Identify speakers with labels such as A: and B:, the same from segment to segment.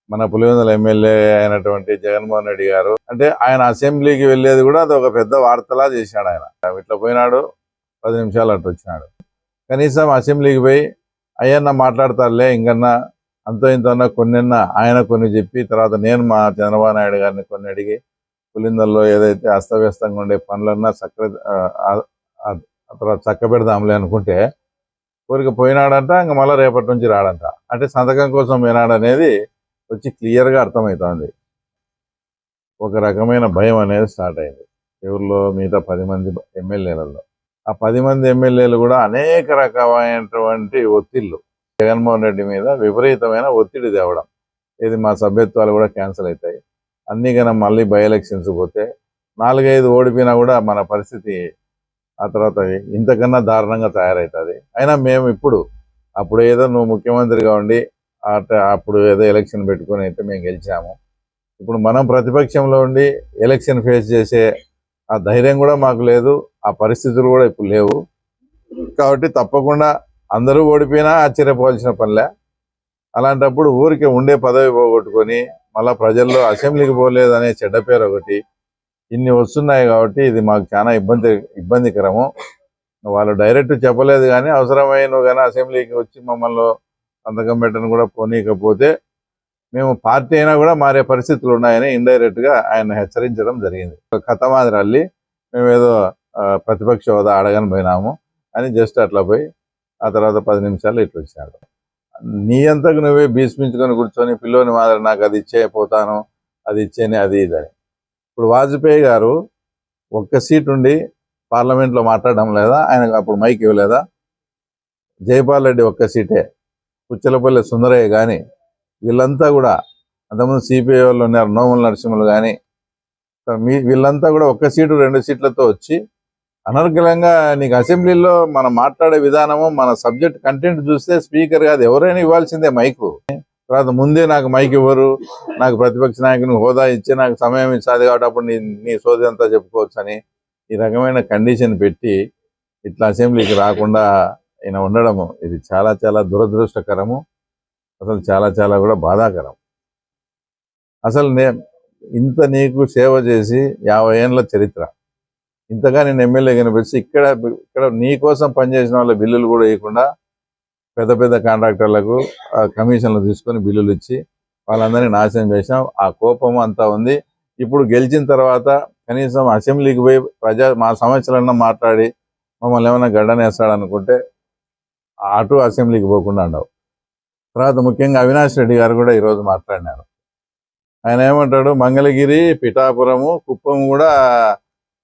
A: మన పులివెందుల ఎమ్మెల్యే అయినటువంటి జగన్మోహన్ రెడ్డి గారు అంటే ఆయన అసెంబ్లీకి వెళ్ళేది కూడా అది ఒక పెద్ద వార్తలా చేశాడు. ఆయన ఇట్లా పోయినాడు, 10 నిమిషాలు అట్లా వచ్చినాడు. కనీసం అసెంబ్లీకి పోయి అయ్యన్న మాట్లాడతారులే ఇంకన్నా అంతో ఇంతన్నా కొన్నన్నా ఆయన కొన్ని చెప్పి తర్వాత నేను మా చంద్రబాబు నాయుడు గారిని కొన్ని అడిగి పులివెందుల్లో ఏదైతే అస్తవ్యస్తంగా ఉండే పనులన్నా తర్వాత చక్క పెడదాంలే అనుకుంటే ఊరికి పోయినాడంట. ఇంక మళ్ళీ రేపటి నుంచి రాడంట. అంటే సంతకం కోసం పోయినాడనేది వచ్చి క్లియర్గా అర్థమవుతోంది. ఒక రకమైన భయం అనేది స్టార్ట్ అయింది ఎవరిలో, మిగతా 10 మంది ఎమ్మెల్యేలలో. ఆ 10 మంది ఎమ్మెల్యేలు కూడా అనేక రకమైనటువంటి ఒత్తిళ్లు జగన్మోహన్ రెడ్డి మీద విపరీతమైన ఒత్తిడి తేవడం. ఇది మా సభ్యత్వాలు కూడా క్యాన్సిల్ అవుతాయి, అన్నీ కన్నా మళ్ళీ బై ఎలక్షన్స్ పోతే 4-5 ఓడిపోయినా కూడా మన పరిస్థితి ఆ తర్వాత ఇంతకన్నా దారుణంగా తయారవుతుంది. అయినా మేము అప్పుడు ఏదో నువ్వు ముఖ్యమంత్రిగా ఉండి అప్పుడు ఏదో ఎలక్షన్ పెట్టుకుని అయితే మేము గెలిచాము. ఇప్పుడు మనం ప్రతిపక్షంలో ఉండి ఎలక్షన్ ఫేస్ చేసే ఆ ధైర్యం కూడా మాకు లేదు, ఆ పరిస్థితులు కూడా ఇప్పుడు లేవు. కాబట్టి తప్పకుండా అందరూ ఓడిపోయినా ఆశ్చర్యపోవాల్సిన పనిలే. అలాంటప్పుడు ఊరికి ఉండే పదవి పోగొట్టుకొని మళ్ళీ ప్రజల్లో అసెంబ్లీకి పోలేదనే చెడ్డ పేరు ఒకటి ఇన్ని వస్తున్నాయి. కాబట్టి ఇది మాకు చాలా ఇబ్బందికరము. వాళ్ళు డైరెక్ట్ చెప్పలేదు, కానీ అవసరమై నువ్వు కానీ అసెంబ్లీకి వచ్చి మమ్మల్ని సంతకం పెట్టని కూడా పోనీకపోతే మేము పార్టీ అయినా కూడా మారే పరిస్థితులు ఉన్నాయని ఇండైరెక్ట్గా ఆయన హెచ్చరించడం జరిగింది. కథ మాదిరి అల్లి మేము ఏదో ప్రతిపక్ష హోదా అడగని పోయినాము అని జస్ట్ అట్లా పోయి ఆ తర్వాత 10 నిమిషాలు ఇట్లా వచ్చాడు. నీ అంతకు నువ్వే భీష్మించుకొని కూర్చొని పిల్లోని మాదిరి నాకు అది ఇచ్చే పోతాను, అది ఇచ్చేని అది ఇదని. ఇప్పుడు వాజ్పేయి గారు ఒక్క సీట్ ఉండి పార్లమెంట్లో మాట్లాడడం లేదా? ఆయనకు అప్పుడు మైక్ ఇవ్వలేదా? జైపాల్ రెడ్డి ఒక్క సీటే, పుచ్చలపల్లి సుందరయ్య కానీ వీళ్ళంతా కూడా, అంతకుముందు సిపిఐ వాళ్ళు ఉన్నారు, నోముల నరసింహులు కానీ వీళ్ళంతా కూడా 1 సీటు 2 సీట్లతో వచ్చి అనర్గళంగా నీకు అసెంబ్లీలో మనం మాట్లాడే విధానము మన సబ్జెక్ట్ కంటెంట్ చూస్తే స్పీకర్ కాదు ఎవరైనా ఇవ్వాల్సిందే మైకు. తర్వాత ముందే నాకు మైక్ ఇవ్వరు, నాకు ప్రతిపక్ష నాయకుని హోదా ఇచ్చి నాకు సమయం ఇచ్చాది కాబట్టి అప్పుడు నీ సోది అంతా చెప్పుకోవచ్చు అని ఈ రకమైన కండిషన్ పెట్టి ఇట్లా అసెంబ్లీకి రాకుండా ఈయన ఉండడము ఇది చాలా చాలా దురదృష్టకరము. అసలు చాలా చాలా కూడా బాధాకరం. అసలు ఇంత నీకు సేవ చేసి 50 ఏళ్ళ చరిత్ర, ఇంతగా నేను ఎమ్మెల్యే కనిపించి ఇక్కడ నీ కోసం పనిచేసిన వాళ్ళ బిల్లులు కూడా ఇవ్వకుండా పెద్ద పెద్ద కాంట్రాక్టర్లకు కమిషన్లు తీసుకొని బిల్లులు ఇచ్చి వాళ్ళందరినీ నాశనం చేసాం. ఆ కోపం అంతా ఉంది. ఇప్పుడు గెలిచిన తర్వాత కనీసం అసెంబ్లీకి పోయి మా సమస్యలన్నా మాట్లాడి మమ్మల్ని ఏమైనా గడ్డనేస్తాడనుకుంటే అటు అసెంబ్లీకి పోకుండా ఉండవు. తర్వాత ముఖ్యంగా అవినాష్ రెడ్డి గారు కూడా ఈరోజు మాట్లాడినారు. ఆయన ఏమంటాడు, మంగళగిరి, పిఠాపురము, కుప్పం కూడా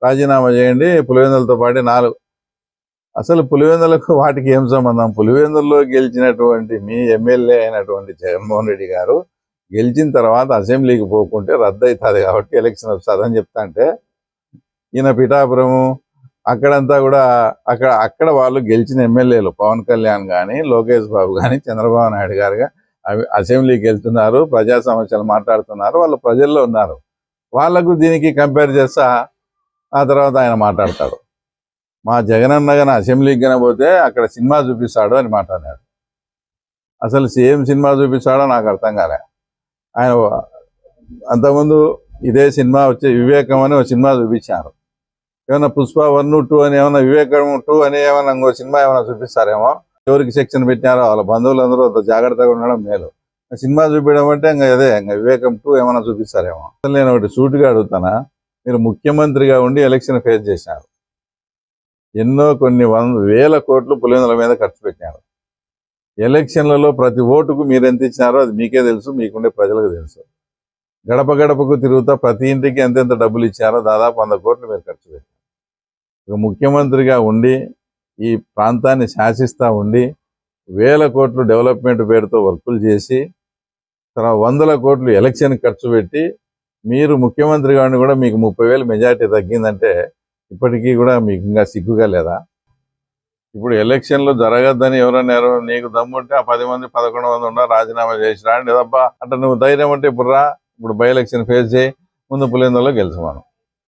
A: రాజీనామా చేయండి, పులివెందులతో పాటు 4. అసలు పులివెందులకు వాటికి ఏం సంబంధం? పులివెందుల్లో గెలిచినటువంటి మీ ఎమ్మెల్యే అయినటువంటి జగన్మోహన్ రెడ్డి గారు గెలిచిన తర్వాత అసెంబ్లీకి పోకుంటే రద్దు అవుతుంది కాబట్టి ఎలక్షన్ వస్తుందని చెప్తా అంటే ఈయన పిఠాపురము అక్కడంతా కూడా అక్కడ వాళ్ళు గెలిచిన ఎమ్మెల్యేలు పవన్ కళ్యాణ్ కానీ, లోకేష్ బాబు కానీ, చంద్రబాబు నాయుడు గారుగా అసెంబ్లీకి వెళ్తున్నారు, ప్రజా సమస్యలు మాట్లాడుతున్నారు, వాళ్ళు ప్రజల్లో ఉన్నారు. వాళ్లకు దీనికి కంపేర్ చేస్తా ఆ తర్వాత ఆయన మాట్లాడతాడు, మా జగనన్న గాని అసెంబ్లీకి కనబోతే అక్కడ సినిమా చూపిస్తాడు అని మాట్లాడాడు. అసలు ఏం సినిమా చూపిస్తాడో నాకు అర్థం కాలే. ఆయన అంతకుముందు ఇదే సినిమా వచ్చే వివేకం అని ఒక సినిమా చూపించారు. ఏమన్నా పుష్ప 1, 2 అని ఏమన్నా వివేకం 2 అని ఏమన్నా ఇంకో సినిమా ఏమైనా చూపిస్తారేమో. ఎవరికి సెక్షన్ పెట్టినారో వాళ్ళ బంధువులందరూ అంత జాగ్రత్తగా ఉండడం మేలు. సినిమా చూపించడం అంటే ఇంకా వివేకం 2 ఏమైనా చూపిస్తారేమో. అసలు నేను ఒకటి సూటిగా అడుగుతానా, మీరు ముఖ్యమంత్రిగా ఉండి ఎలక్షన్ ఫేస్ చేశారు, ఎన్నో కొన్ని వేల కోట్లు పులివెందుల మీద ఖర్చు పెట్టినారు. ఎలక్షన్లలో ప్రతి ఓటుకు మీరు ఎంత ఇచ్చినారో అది మీకే తెలుసు, మీకుండే ప్రజలకు తెలుసు. గడప గడపకు తిరుగుతా ప్రతి ఇంటికి ఎంతెంత డబ్బులు ఇచ్చారో దాదాపు 100 కోట్లు మీరు ఖర్చు పెట్టారు. ఇక ముఖ్యమంత్రిగా ఉండి ఈ ప్రాంతాన్ని శాసిస్తూ ఉండి వేల కోట్లు డెవలప్మెంట్ పేరుతో వర్కులు చేసి తర్వాత 100 కోట్లు ఎలక్షన్ ఖర్చు పెట్టి మీరు ముఖ్యమంత్రిగా ఉండి కూడా మీకు 30,000 మెజార్టీ తగ్గిందంటే ఇప్పటికీ కూడా మీకు ఇంకా సిగ్గుగా లేదా? ఇప్పుడు ఎలక్షన్లు జరగద్దని ఎవరన్నారు? నీకు దమ్ముంటే ఆ 10 మంది 11 మంది ఉన్నా రాజీనామా చేసిరా లేదబ్బా అంటే నువ్వు ధైర్యం అంటే ఇప్పుడు బై ఎలక్షన్ ఫేస్ చేయి, ముందు పులివెందులలో గెలిచమను.